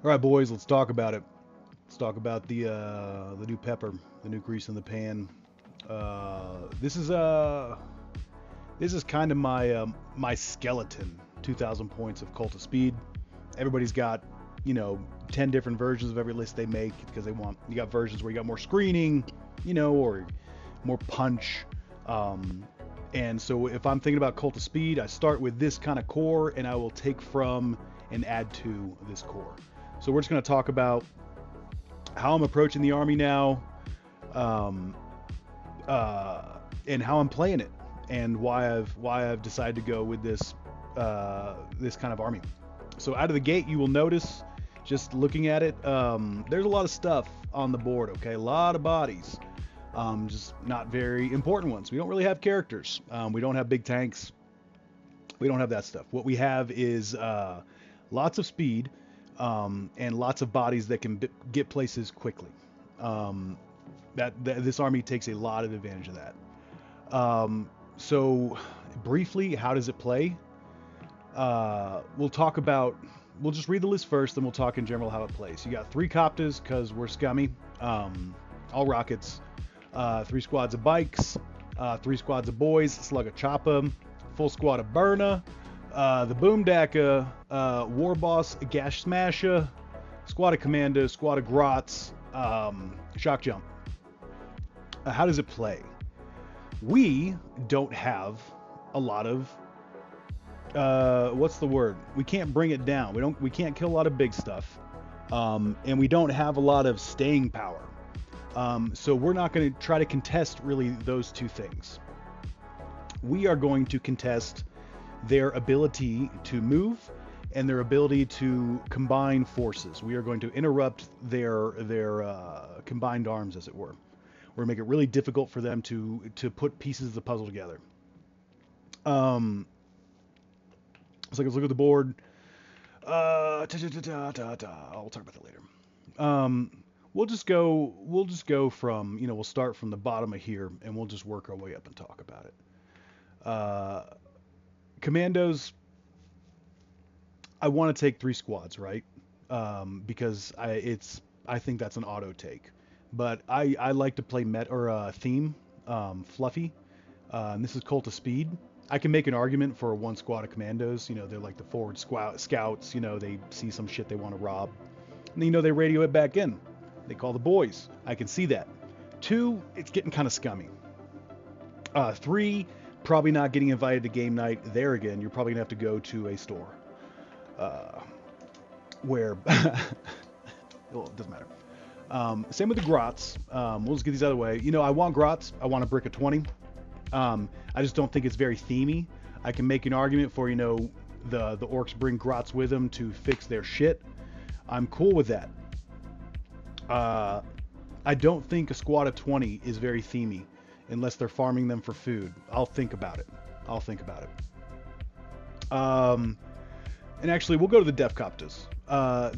All right, boys, let's talk about it. Let's talk about the new pepper, the new grease in the pan. Uh, this is uh this is kind of my skeleton. 2,000 points of Cult of Speed. Everybody's got 10 different versions of every list they make because they want. You got versions where you got more screening, or more punch. Um, and so if I'm thinking about Cult of Speed, I start with this kind of core, and I will take from and add to this core. So we're just going to talk about how I'm approaching the army now, um, uh, and how I'm playing it, and why I've decided to go with this kind of army. So out of the gate, you will notice, just looking at it, there's a lot of stuff on the board. Okay, a lot of bodies, just not very important ones. We don't really have characters. We don't have big tanks. We don't have that stuff. What we have is lots of speed, and lots of bodies that can get places quickly. Um, that this army takes a lot of advantage of that. So briefly, how does it play? We'll talk about. We'll just read the list first, then we'll talk in general how it plays. You got 3 Coptas because we're scummy, all rockets. 3 squads of bikes, 3 squads of boys, slug of choppa, full squad of burna, the boomdaka, war boss, gash smasher, squad of commandos, squad of grots, shock jump. How does it play? We don't have a lot of what's the word? We can't bring it down. We can't kill a lot of big stuff, and we don't have a lot of staying power. So we're not going to try to contest really those two things. We are going to contest their ability to move and their ability to combine forces. We are going to interrupt their combined arms, as it were. We're going to make it really difficult for them to put pieces of the puzzle together. So let's look at the board. I'll talk about that later. We'll just go from, we'll start from the bottom of here and we'll just work our way up and talk about it. Commandos, I want to take 3 squads, right? Because I think that's an auto take. But I like to play theme, fluffy. And this is Cult of Speed. I can make an argument for 1 squad of commandos. They're like the forward scouts. They see some shit they want to rob. And then, they radio it back in. They call the boys. I can see that. 2, it's getting kind of scummy. 3, probably not getting invited to game night. There again, you're probably going to have to go to a store. Where... well, it doesn't matter. Same with the grots. We'll just get these out of the way. I want grots. I want a brick of 20. I just don't think it's very themey. I can make an argument for, the orcs bring grots with them to fix their shit. I'm cool with that. I don't think a squad of 20 is very themey unless they're farming them for food. I'll think about it. And actually, we'll go to the Def Coptas.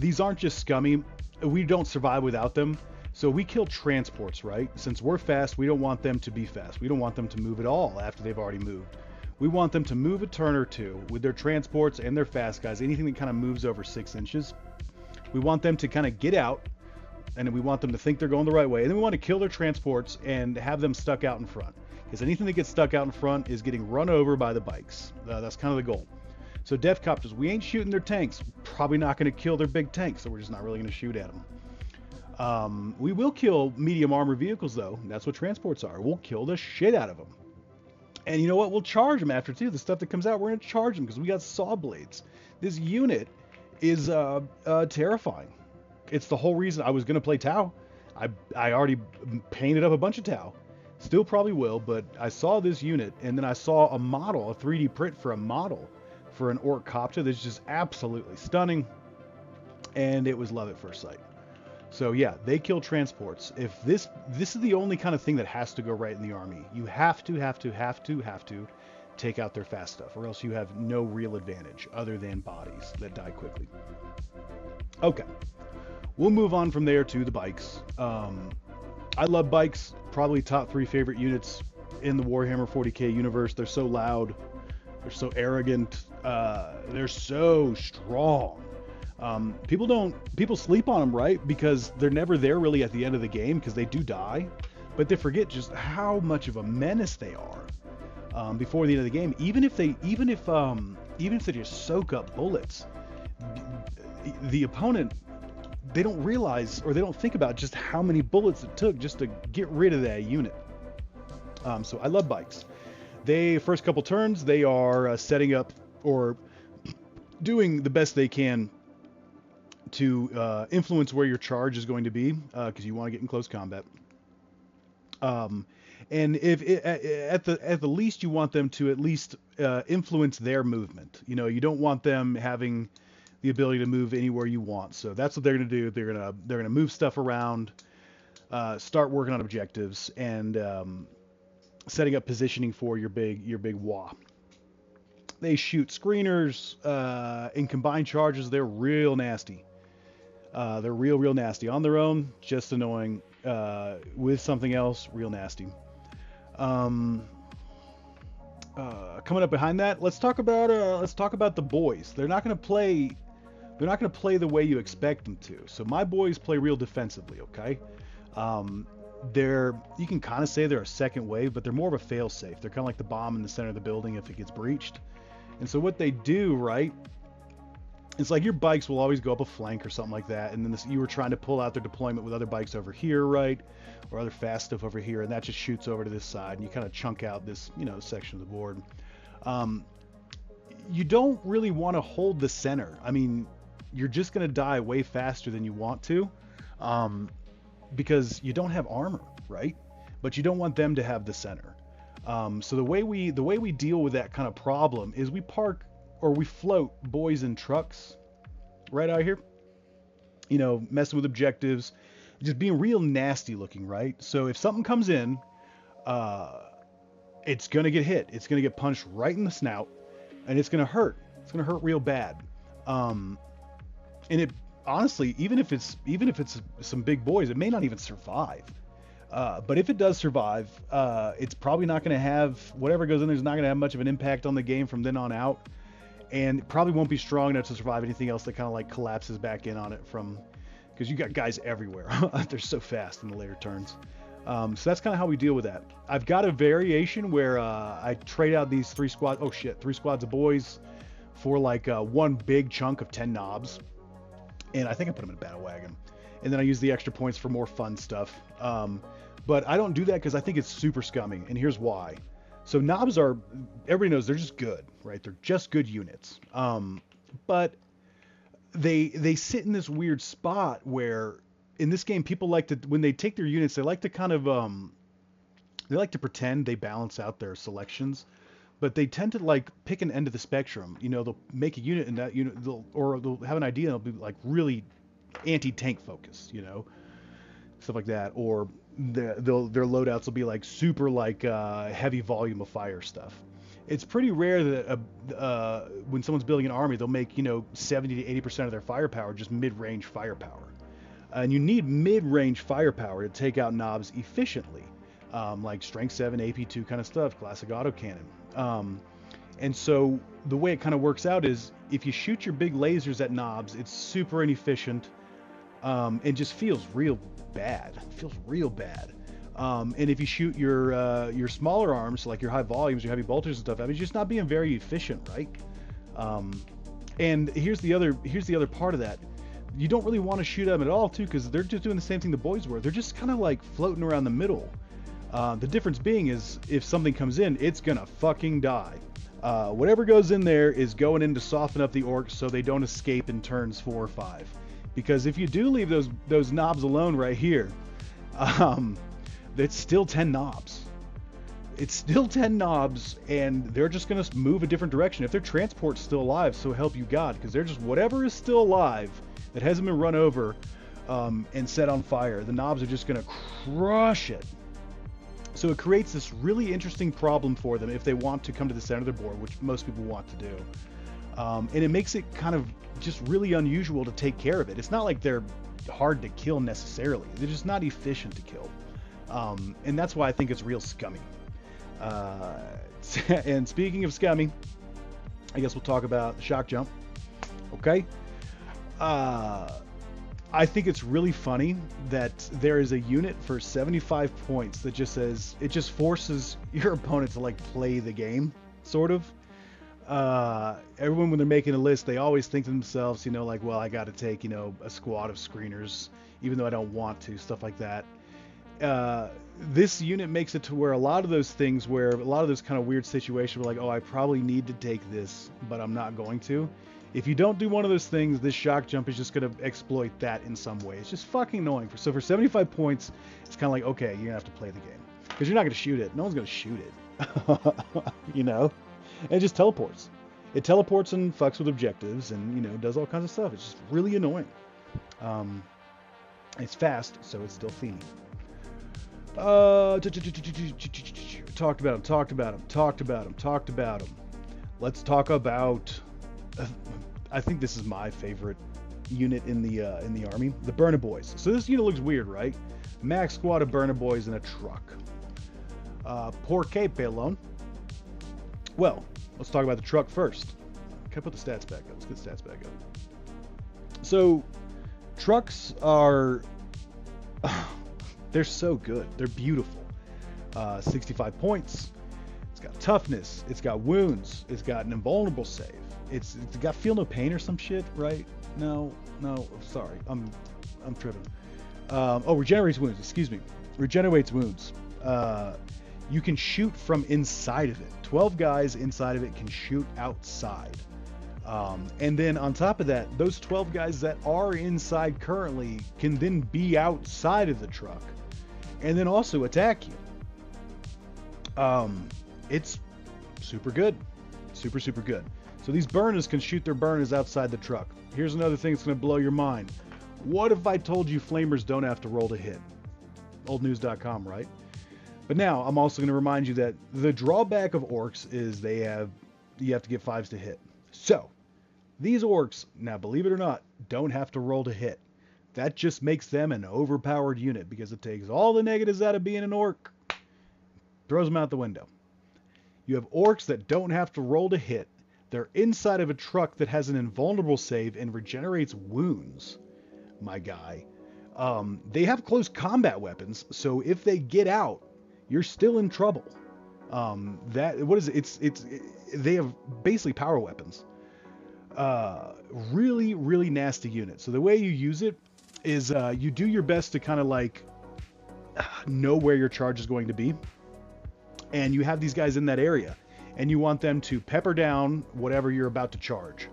These aren't just scummy. We don't survive without them. So we kill transports, right? Since we're fast, we don't want them to be fast. We don't want them to move at all after they've already moved. We want them to move a turn or two with their transports and their fast guys, anything that kind of moves over 6 inches. We want them to kind of get out, and we want them to think they're going the right way. And then we want to kill their transports and have them stuck out in front. Because anything that gets stuck out in front is getting run over by the bikes. That's kind of the goal. So Def Copters, we ain't shooting their tanks. Probably not going to kill their big tanks, so we're just not really going to shoot at them. We will kill medium armor vehicles, though. That's what transports are. We'll kill the shit out of them. And you know what? We'll charge them after, too. The stuff that comes out, we're going to charge them because we got saw blades. This unit is terrifying. It's the whole reason I was going to play Tau. I already painted up a bunch of Tau. Still probably will, but I saw this unit, and then I saw a model, a 3D print for a model for an Ork Copter that's just absolutely stunning. And it was love at first sight. So yeah, they kill transports. If this is the only kind of thing that has to go right in the army. You have to take out their fast stuff, or else you have no real advantage other than bodies that die quickly. Okay, we'll move on from there to the bikes. I love bikes. Probably top 3 favorite units in the Warhammer 40k universe. They're so loud. They're so arrogant. They're so strong. People sleep on them, right? Because they're never there really at the end of the game because they do die, but they forget just how much of a menace they are before the end of the game. Even if they just soak up bullets, the opponent, they don't realize or they don't think about just how many bullets it took just to get rid of that unit. So I love bikes. They first couple turns they are setting up or doing the best they can to influence where your charge is going to be because you want to get in close combat. And if at the least you want them to at least influence their movement. You know, you don't want them having the ability to move anywhere you want. So that's what they're going to do. They're going to move stuff around, start working on objectives, and setting up positioning for your big wah. They shoot screeners in combined charges. They're real nasty. They're real nasty on their own, just annoying. With something else, real nasty. Coming up behind that, let's talk about the boys. They're not going to play the way you expect them to. So my boys play real defensively, okay? You can kind of say they're a second wave, but they're more of a fail-safe. They're kind of like the bomb in the center of the building if it gets breached. And so what they do, right? It's like your bikes will always go up a flank or something like that, and then you were trying to pull out their deployment with other bikes over here, right? Or other fast stuff over here, and that just shoots over to this side, and you kind of chunk out this, section of the board. You don't really want to hold the center. I mean, you're just going to die way faster than you want to, because you don't have armor, right? But you don't want them to have the center. So the way we deal with that kind of problem is we park or we float boys in trucks right out here, messing with objectives, just being real nasty looking, right? So if something comes in, it's going to get hit. It's going to get punched right in the snout, and it's going to hurt. It's going to hurt real bad. And it honestly, even if it's some big boys, it may not even survive. But if it does survive, it's probably not going to have, whatever goes in there is not going to have much of an impact on the game from then on out. And it probably won't be strong enough to survive anything else that kind of like collapses back in on it because you got guys everywhere. They're so fast in the later turns. So that's kind of how we deal with that. I've got a variation where I trade out these three squads of boys for like one big chunk of 10 knobs. And I think I put them in a battle wagon. And then I use the extra points for more fun stuff. But I don't do that because I think it's super scummy. And here's why. So knobs everybody knows they're just good, right? They're just good units. But they sit in this weird spot where in this game, people like to, when they take their units, they like to kind of, they like to pretend they balance out their selections, but they tend to like pick an end of the spectrum. They'll make a unit and that unit, they'll have an idea and it'll be like really anti-tank focused, stuff like that. Or their loadouts will be like super like heavy volume of fire stuff. It's pretty rare that when someone's building an army, they'll make 70 to 80% of their firepower just mid-range firepower, and you need mid-range firepower to take out knobs efficiently, like strength 7, AP2 kind of stuff, classic autocannon. And so the way it kind of works out is if you shoot your big lasers at knobs, it's super inefficient. It just feels real bad. It feels real bad. And if you shoot your smaller arms, like your high volumes, your heavy bolters and stuff, I mean, it's just not being very efficient, right? And here's the other part of that. You don't really want to shoot them at all, too, because they're just doing the same thing the boys were. They're just kind of like floating around the middle. The difference being is if something comes in, it's gonna fucking die. Whatever goes in there is going in to soften up the orcs so they don't escape in turns 4 or 5. Because if you do leave those knobs alone right here, it's still 10 knobs. It's still 10 knobs, and they're just going to move a different direction. If their transport's still alive, so help you God, because they're just, whatever is still alive that hasn't been run over and set on fire, the knobs are just going to crush it. So it creates this really interesting problem for them if they want to come to the center of their board, which most people want to do. And it makes it kind of just really unusual to take care of it. It's not like they're hard to kill necessarily. They're just not efficient to kill. And that's why I think it's real scummy. And speaking of scummy, I guess we'll talk about the shock jump. Okay. Uh, I think it's really funny that there is a unit for 75 points that just says it just forces your opponent to like play the game, sort of. Everyone when they're making a list, they always think to themselves, like, well, I got to take, a squad of screeners, even though I don't want to, stuff like that. Uh, this unit makes it to where a lot of those things, where a lot of those kind of weird situations, where like, oh, I probably need to take this, but I'm not going to. If you don't do one of those things, this shock jump is just going to exploit that in some way. It's just fucking annoying. So for 75 points, it's kind of like, okay, you're going to have to play the game. Because you're not going to shoot it. No one's going to shoot it. And it just teleports. It teleports and fucks with objectives and, does all kinds of stuff. It's just really annoying. It's fast, so it's still Feeny. Talked about him. Let's talk about... I think this is my favorite unit in the army, the Burner Boys. So this unit looks weird, right? Max squad of Burner Boys in a truck. Por qué, pelon? Well, let's talk about the truck first. Can I put the stats back up? Let's get the stats back up. So, trucks are... they're so good. They're beautiful. 65 points. It's got toughness. It's got wounds. It's got an invulnerable save. It's got feel no pain or some shit, right? No, sorry. I'm tripping. Regenerates wounds. Excuse me. Regenerates wounds. You can shoot from inside of it. 12 guys inside of it can shoot outside. And then on top of that, those 12 guys that are inside currently can then be outside of the truck and then also attack you. It's super good. Super, super good. So these burners can shoot their burners outside the truck. Here's another thing that's going to blow your mind. What if I told you flamers don't have to roll to hit? Oldnews.com, right? But now I'm also going to remind you that the drawback of orcs is you have to get 5s to hit. So these orcs, now believe it or not, don't have to roll to hit. That just makes them an overpowered unit because it takes all the negatives out of being an orc, throws them out the window. You have orcs that don't have to roll to hit. They're inside of a truck that has an invulnerable save and regenerates wounds, my guy. They have close combat weapons, so if they get out, you're still in trouble. They have basically power weapons. Really, really nasty unit. So the way you use it is you do your best to kind of like know where your charge is going to be, and you have these guys in that area. And you want them to pepper down whatever you're about to charge.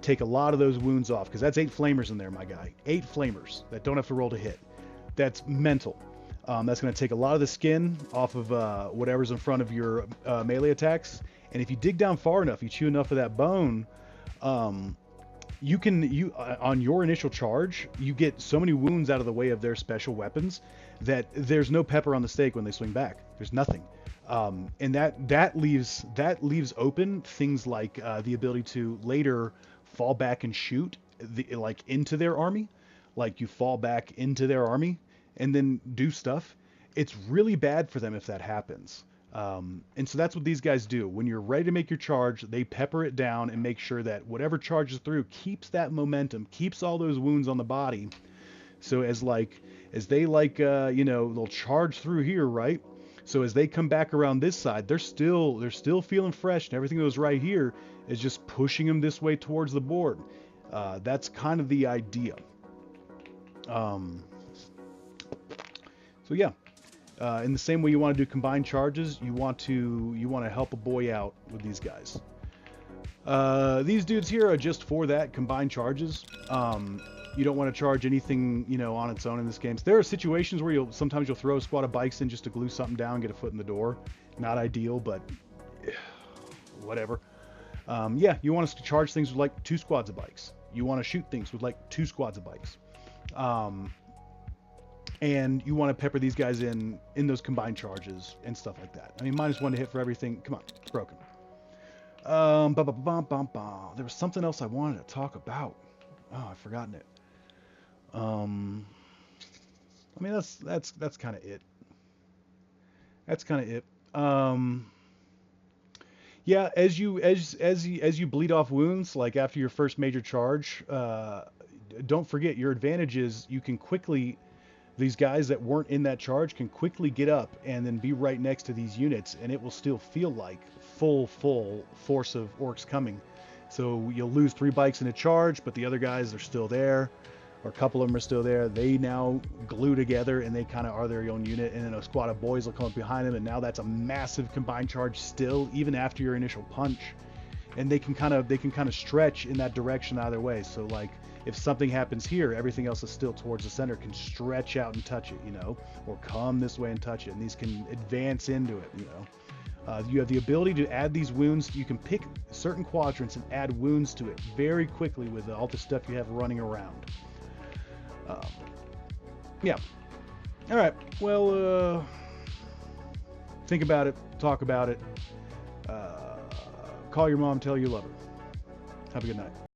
Take a lot of those wounds off, because that's 8 flamers in there, my guy. 8 flamers that don't have to roll to hit. That's mental. That's going to take a lot of the skin off of whatever's in front of your melee attacks. And if you dig down far enough, you chew enough of that bone, you on your initial charge, you get so many wounds out of the way of their special weapons that there's no pepper on the steak when they swing back. There's nothing. And that leaves open things like the ability to later fall back and shoot into their army, like you fall back into their army and then do stuff. It's really bad for them if that happens. And so that's what these guys do. When you're ready to make your charge, they pepper it down and make sure that whatever charges through keeps that momentum, keeps all those wounds on the body. So as they they'll charge through here, right? So as they come back around this side, they're still feeling fresh, and everything that was right here is just pushing them this way towards the board. That's kind of the idea. So yeah, in the same way you want to do combined charges, you want to help a boy out with these guys. These dudes here are just for that combined charges. You don't want to charge anything, on its own in this game. So there are situations where sometimes you'll throw a squad of bikes in just to glue something down, get a foot in the door. Not ideal, but whatever. You want us to charge things with like 2 squads of bikes. You want to shoot things with like 2 squads of bikes. And you want to pepper these guys in those combined charges and stuff like that. I mean, -1 to hit for everything. Come on, it's broken. There was something else I wanted to talk about. Oh, I've forgotten it. I mean, that's kind of it. That's kind of it. Yeah, as you bleed off wounds, like after your first major charge, don't forget, your advantage is you can quickly, these guys that weren't in that charge can quickly get up and then be right next to these units, and it will still feel like full force of orcs coming. So you'll lose 3 bikes in a charge, but the other guys are still there, or a couple of them are still there. They now glue together and they kind of are their own unit, and then a squad of boys will come up behind them, and now that's a massive combined charge still, even after your initial punch. And they can kind of stretch in that direction either way. So like if something happens here, everything else is still towards the center, can stretch out and touch it, you know, or come this way and touch it, and these can advance into it, you know. You have the ability to add these wounds. You can pick certain quadrants and add wounds to it very quickly with all the stuff you have running around. Yeah. All right. Well, think about it. Talk about it. Call your mom. Tell her you love her. Have a good night.